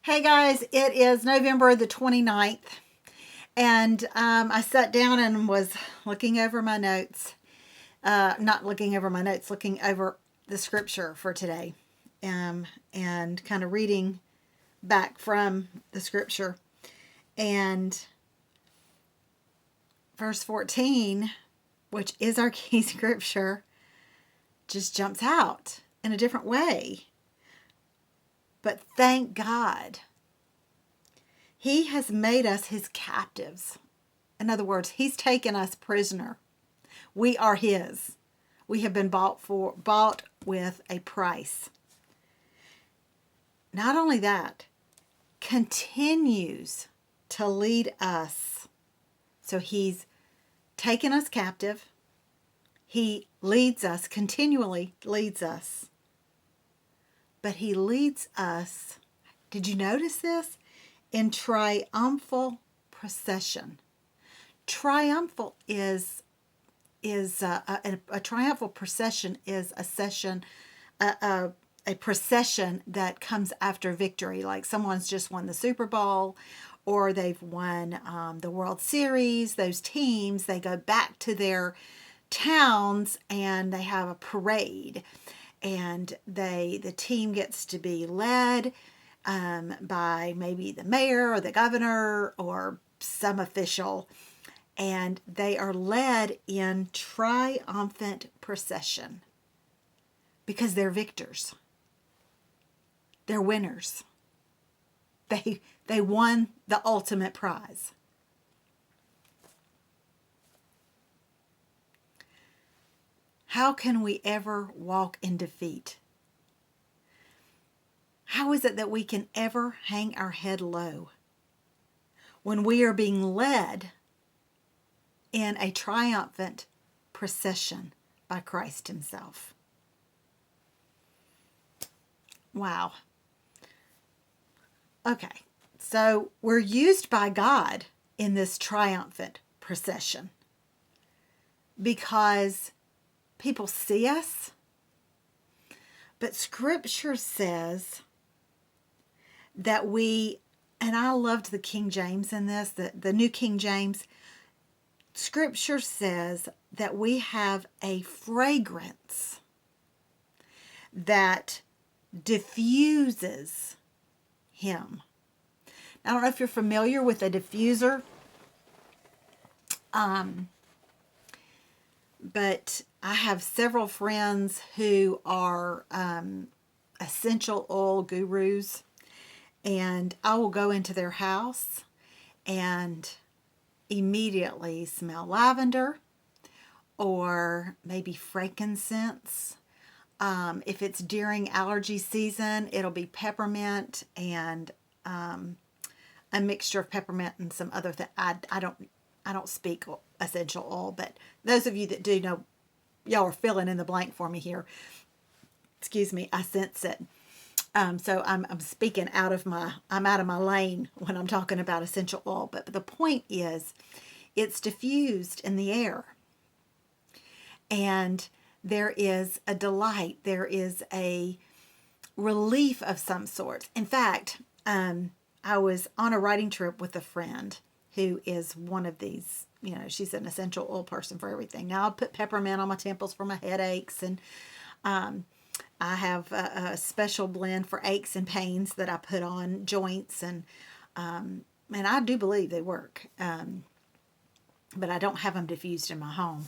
Hey guys, it is November the 29th, and I sat down and was looking over my notes. Not looking over my notes, looking over the scripture for today, and kind of reading back from the scripture. And verse 14, which is our key scripture, just jumps out in a different way. But thank God, He has made us His captives. In other words, He's taken us prisoner. We are His. We have been bought with a price. Not only that, continues to lead us. So He's taken us captive. He leads us, continually leads us. But He leads us, did you notice this? In triumphal procession. Triumphal is a triumphal procession is a procession that comes after victory, like someone's just won the Super Bowl or they've won the World Series. Those teams, they go back to their towns and they have a parade, and the team gets to be led by maybe the mayor or the governor or some official, and they are led in triumphant procession because they're victors. They're winners. They won the ultimate prize. How can we ever walk in defeat? How is it that we can ever hang our head low when we are being led in a triumphant procession by Christ Himself? Wow. Okay, so we're used by God in this triumphant procession because people see us, but Scripture says that and I loved the King James in this, the New King James. Scripture says that we have a fragrance that diffuses Him. I don't know if you're familiar with a diffuser, but I have several friends who are essential oil gurus, and I will go into their house and immediately smell lavender or maybe frankincense. If it's during allergy season, it'll be peppermint and a mixture of peppermint and some other thing. I don't speak essential oil, but those of you that do know, y'all are filling in the blank for me here. Excuse me, I sense it. So I'm speaking I'm out of my lane when I'm talking about essential oil. But the point is, it's diffused in the air. And there is a delight. There is a relief of some sort. In fact, I was on a writing trip with a friend who is one of these, she's an essential oil person for everything. Now, I'll put peppermint on my temples for my headaches, and I have a special blend for aches and pains that I put on joints, and I do believe they work, but I don't have them diffused in my home.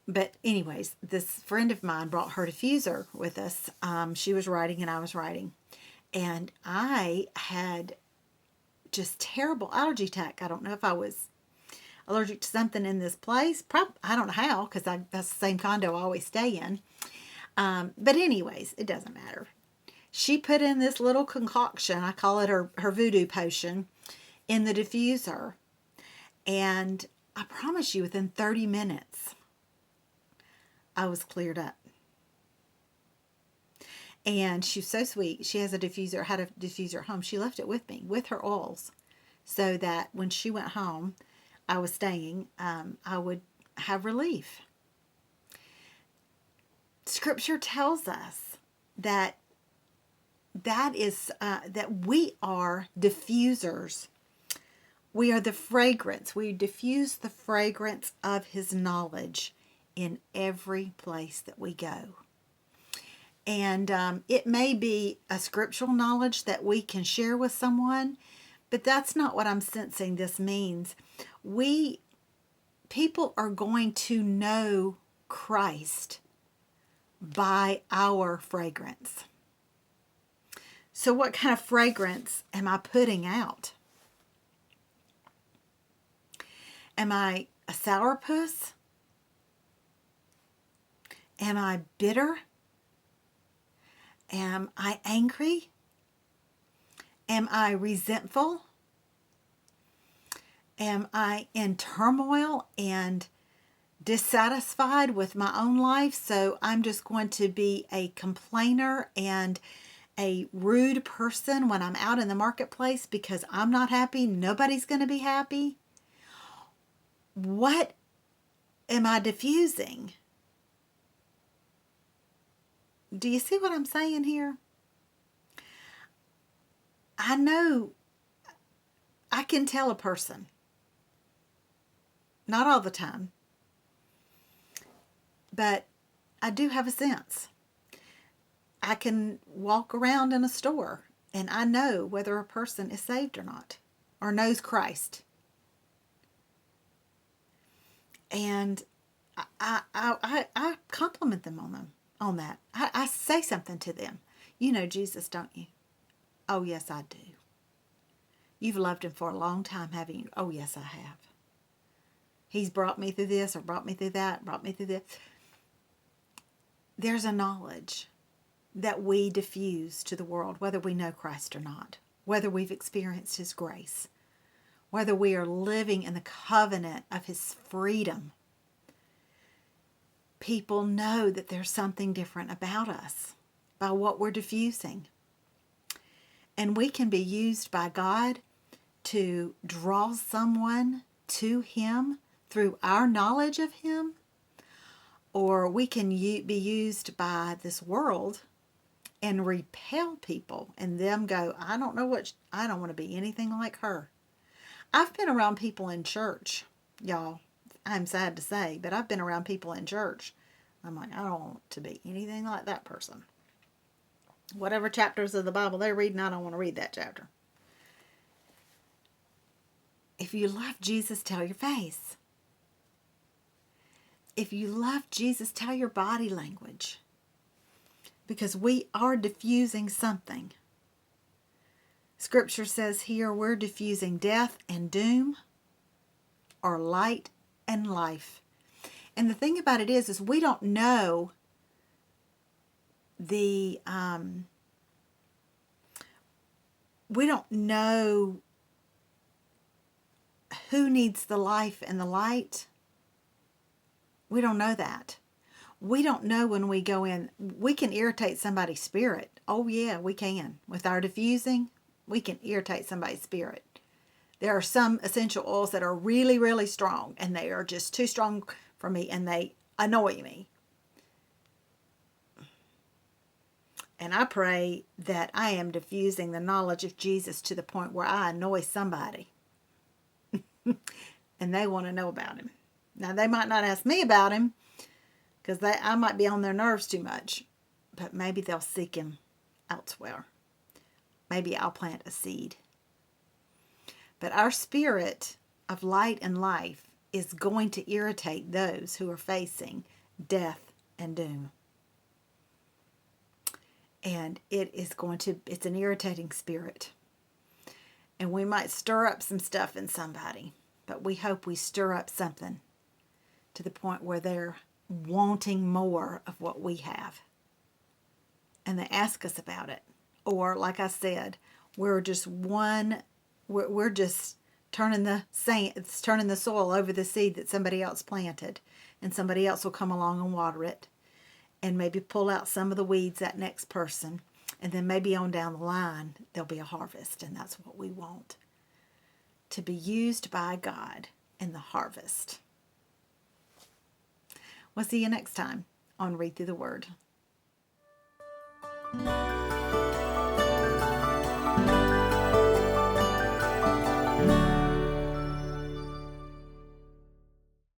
But anyways, this friend of mine brought her diffuser with us. She was writing and I was writing, and I had just terrible allergy attack. I don't know if I was allergic to something in this place. I don't know how, because that's the same condo I always stay in. But anyways, it doesn't matter. She put in this little concoction, I call it her voodoo potion, in the diffuser. And I promise you, within 30 minutes, I was cleared up. And she's so sweet. She has had a diffuser at home. She left it with me, with her oils, so that when she went home, I was staying, I would have relief. Scripture tells us that that we are diffusers. We are the fragrance. We diffuse the fragrance of his knowledge in every place that we go. And it may be a scriptural knowledge that we can share with someone, but that's not what I'm sensing this means. People are going to know Christ by our fragrance. So what kind of fragrance am I putting out? Am I a sourpuss? Am I bitter? Am I angry? Am I resentful? Am I in turmoil and dissatisfied with my own life? So I'm just going to be a complainer and a rude person when I'm out in the marketplace because I'm not happy. Nobody's going to be happy. What am I diffusing? Do you see what I'm saying here? I know I can tell a person. Not all the time. But I do have a sense. I can walk around in a store and I know whether a person is saved or not, or knows Christ. And I compliment them on that. I say something to them. You know Jesus, don't you? Oh, yes, I do. You've loved him for a long time, haven't you? Oh, yes, I have. He's brought me through this or brought me through that, brought me through this. There's a knowledge that we diffuse to the world, whether we know Christ or not, whether we've experienced his grace, whether we are living in the covenant of his freedom. People know that there's something different about us by what we're diffusing. And we can be used by God to draw someone to him through our knowledge of him, or we can be used by this world and repel people and them go, I don't want to be anything like her. I've been around people in church, y'all. I'm sad to say, but I've been around people in church. I'm like, I don't want to be anything like that person. Whatever chapters of the Bible they're reading, I don't want to read that chapter. If you love Jesus, tell your face. If you love Jesus, tell your body language. Because we are diffusing something. Scripture says here we're diffusing death and doom, or light and life. And the thing about it is we don't know we don't know who needs the life and the light. We don't know that. We don't know when we go in. We can irritate somebody's spirit. Oh yeah, we can. With our diffusing, we can irritate somebody's spirit. There are some essential oils that are really, really strong, and they are just too strong for me, and they annoy me. And I pray that I am diffusing the knowledge of Jesus to the point where I annoy somebody. And they want to know about him. Now, they might not ask me about him, because I might be on their nerves too much. But maybe they'll seek him elsewhere. Maybe I'll plant a seed. But our spirit of light and life is going to irritate those who are facing death and doom. And it's an irritating spirit. And we might stir up some stuff in somebody, but we hope we stir up something to the point where they're wanting more of what we have. And they ask us about it. Or, like I said, we're just turning the sand, it's turning the soil over the seed that somebody else planted, and somebody else will come along and water it, and maybe pull out some of the weeds that next person, and then maybe on down the line there'll be a harvest, and that's what we want. To be used by God in the harvest. We'll see you next time on Read Through the Word.